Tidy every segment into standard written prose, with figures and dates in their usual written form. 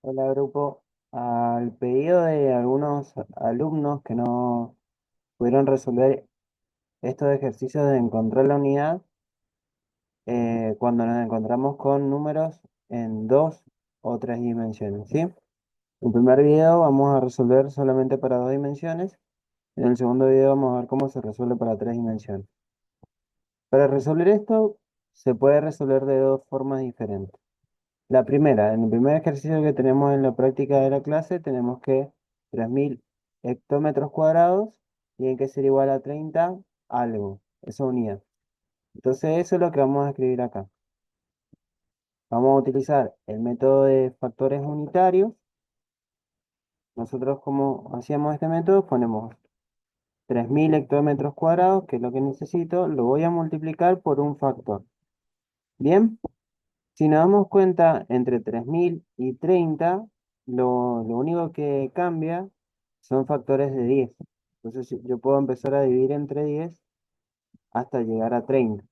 Hola grupo, al pedido de algunos alumnos que no pudieron resolver estos ejercicios de encontrar la unidad, cuando nos encontramos con números en dos o tres dimensiones, ¿sí? En el primer video vamos a resolver solamente para dos dimensiones, en el segundo video vamos a ver cómo se resuelve para tres dimensiones. Para resolver esto se puede resolver de dos formas diferentes. La primera, en el primer ejercicio que tenemos en la práctica de la clase, tenemos que 3000 hectómetros cuadrados tienen que ser igual a 30 algo, esa unidad. Entonces eso es lo que vamos a escribir acá. Vamos a utilizar el método de factores unitarios. Nosotros como hacíamos este método, ponemos 3000 hectómetros cuadrados, que es lo que necesito, lo voy a multiplicar por un factor. Bien. Si nos damos cuenta, entre 3000 y 30, lo único que cambia son factores de 10. Entonces yo puedo empezar a dividir entre 10 hasta llegar a 30.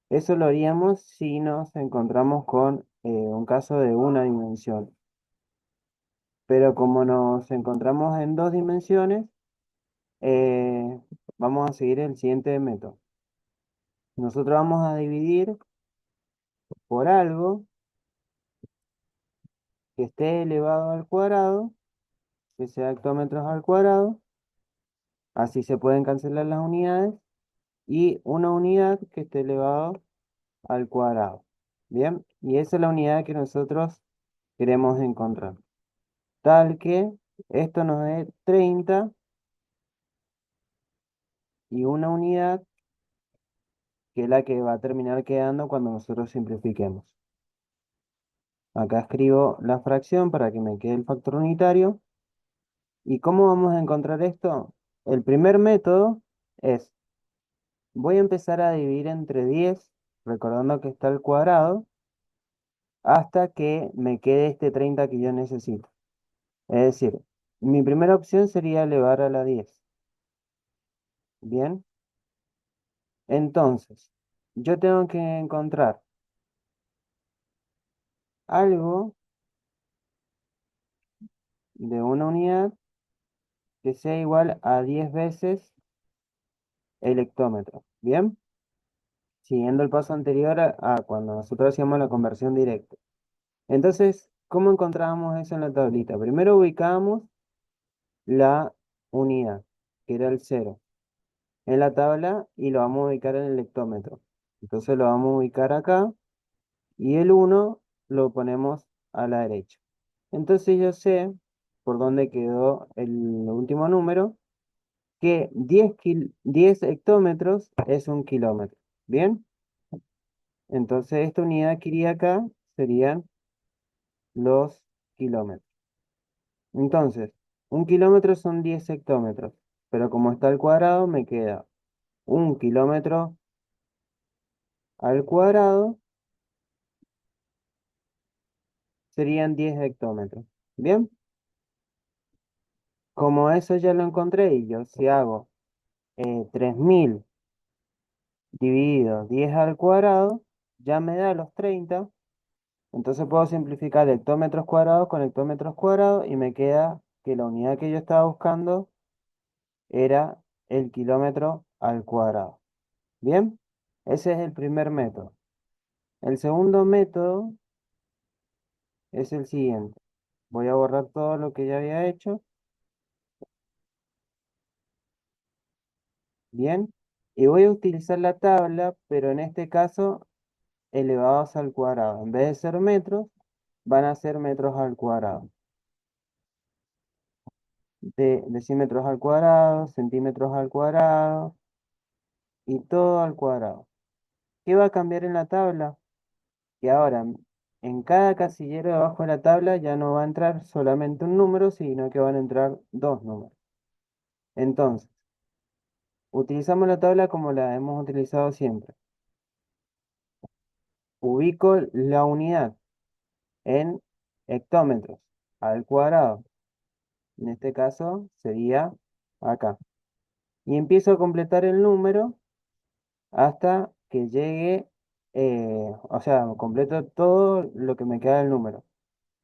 Eso lo haríamos si nos encontramos con un caso de una dimensión. Pero como nos encontramos en dos dimensiones, eh, vamos a seguir el siguiente método. Nosotros vamos a dividir por algo que esté elevado al cuadrado, que sea hectómetros al cuadrado. Así se pueden cancelar las unidades y una unidad que esté elevado al cuadrado. Bien, y esa es la unidad que nosotros queremos encontrar. Tal que esto nos dé 30 y una unidad que es la que va a terminar quedando cuando nosotros simplifiquemos. Acá escribo la fracción para que me quede el factor unitario. ¿Y cómo vamos a encontrar esto? El primer método es, voy a empezar a dividir entre 10, recordando que está al cuadrado, hasta que me quede este 30 que yo necesito. Es decir, mi primera opción sería elevar a la 10. Bien, entonces, yo tengo que encontrar algo de una unidad que sea igual a 10 veces el hectómetro. Bien, siguiendo el paso anterior a cuando nosotros hacíamos la conversión directa. Entonces, ¿cómo encontrábamos eso en la tablita? Primero ubicábamos la unidad, que era el cero, en la tabla y lo vamos a ubicar en el hectómetro. Entonces lo vamos a ubicar acá y el uno lo ponemos a la derecha. Entonces yo sé por dónde quedó el último número, que 10 hectómetros es un kilómetro. ¿Bien? Entonces esta unidad que iría acá serían los kilómetros. Entonces, un kilómetro son 10 hectómetros, pero como está al cuadrado me queda un kilómetro al cuadrado serían 10 hectómetros. Bien, como eso ya lo encontré y yo si hago 3000 dividido 10 al cuadrado, ya me da los 30. Entonces puedo simplificar hectómetros cuadrados con hectómetros cuadrados y me queda que la unidad que yo estaba buscando era el kilómetro al cuadrado. Bien, ese es el primer método. El segundo método es el siguiente. Voy a borrar todo lo que ya había hecho. Bien. Y voy a utilizar la tabla, pero en este caso elevados al cuadrado. En vez de ser metros, van a ser metros al cuadrado. De decímetros al cuadrado, centímetros al cuadrado y todo al cuadrado. ¿Qué va a cambiar en la tabla? Que ahora en cada casillero debajo de la tabla ya no va a entrar solamente un número, sino que van a entrar dos números. Entonces, utilizamos la tabla como la hemos utilizado siempre. Ubico la unidad en hectómetros al cuadrado. En este caso sería acá. Y empiezo a completar el número hasta que llegue, o sea, completo todo lo que me queda del número.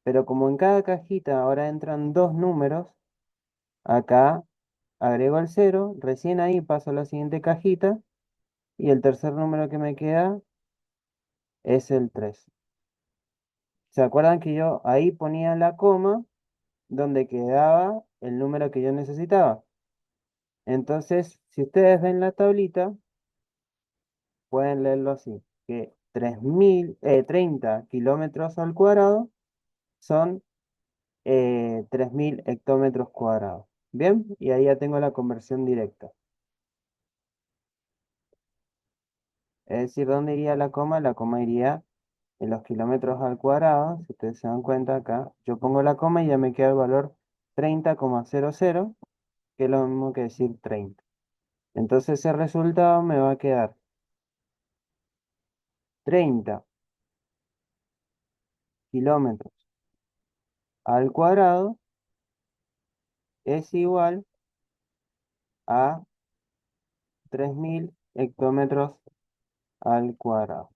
Pero como en cada cajita ahora entran dos números, acá agrego el cero, recién ahí paso a la siguiente cajita y el tercer número que me queda es el 3. ¿Se acuerdan que yo ahí ponía la coma donde quedaba el número que yo necesitaba? Entonces, si ustedes ven la tablita, pueden leerlo así, que 30 kilómetros al cuadrado son 3000 hectómetros cuadrados. Bien, y ahí ya tengo la conversión directa. Es decir, ¿dónde iría la coma? La coma iría en los kilómetros al cuadrado. Si ustedes se dan cuenta acá, yo pongo la coma y ya me queda el valor 30,00, que es lo mismo que decir 30. Entonces ese resultado me va a quedar 30 kilómetros al cuadrado es igual a 3000 hectómetros al cuadrado.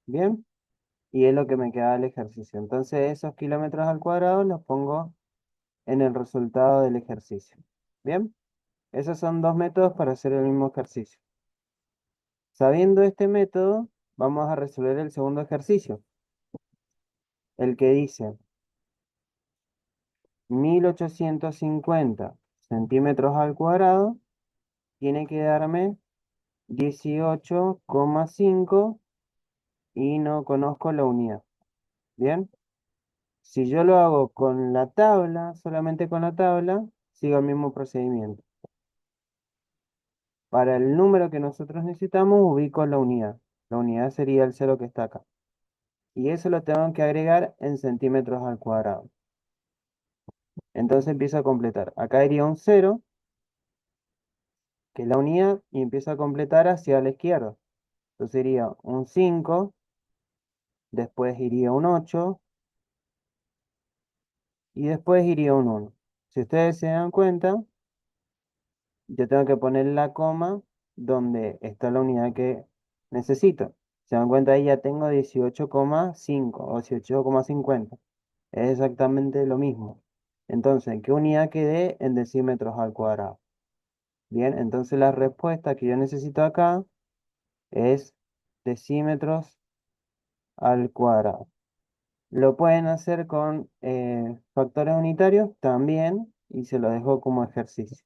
Bien, y es lo que me queda del ejercicio. Entonces esos kilómetros al cuadrado los pongo en el resultado del ejercicio. Bien, esos son dos métodos para hacer el mismo ejercicio. Sabiendo este método, vamos a resolver el segundo ejercicio, el que dice 1850 centímetros al cuadrado tiene que darme 18,5 y no conozco la unidad. Bien, si yo lo hago con la tabla, solamente con la tabla, sigo el mismo procedimiento. Para el número que nosotros necesitamos, ubico la unidad. La unidad sería el cero que está acá. Y eso lo tengo que agregar en centímetros al cuadrado. Entonces empiezo a completar. Acá iría un cero, que es la unidad, y empiezo a completar hacia la izquierda. Entonces iría un 5, después iría un 8 y después iría un 1. Si ustedes se dan cuenta, yo tengo que poner la coma donde está la unidad que necesito. Se dan cuenta, ahí ya tengo 18,5 o 18,50. Es exactamente lo mismo. Entonces, ¿qué unidad quedé en decímetros al cuadrado? Bien, entonces la respuesta que yo necesito acá es decímetros al cuadrado. Lo pueden hacer con factores unitarios también y se lo dejo como ejercicio.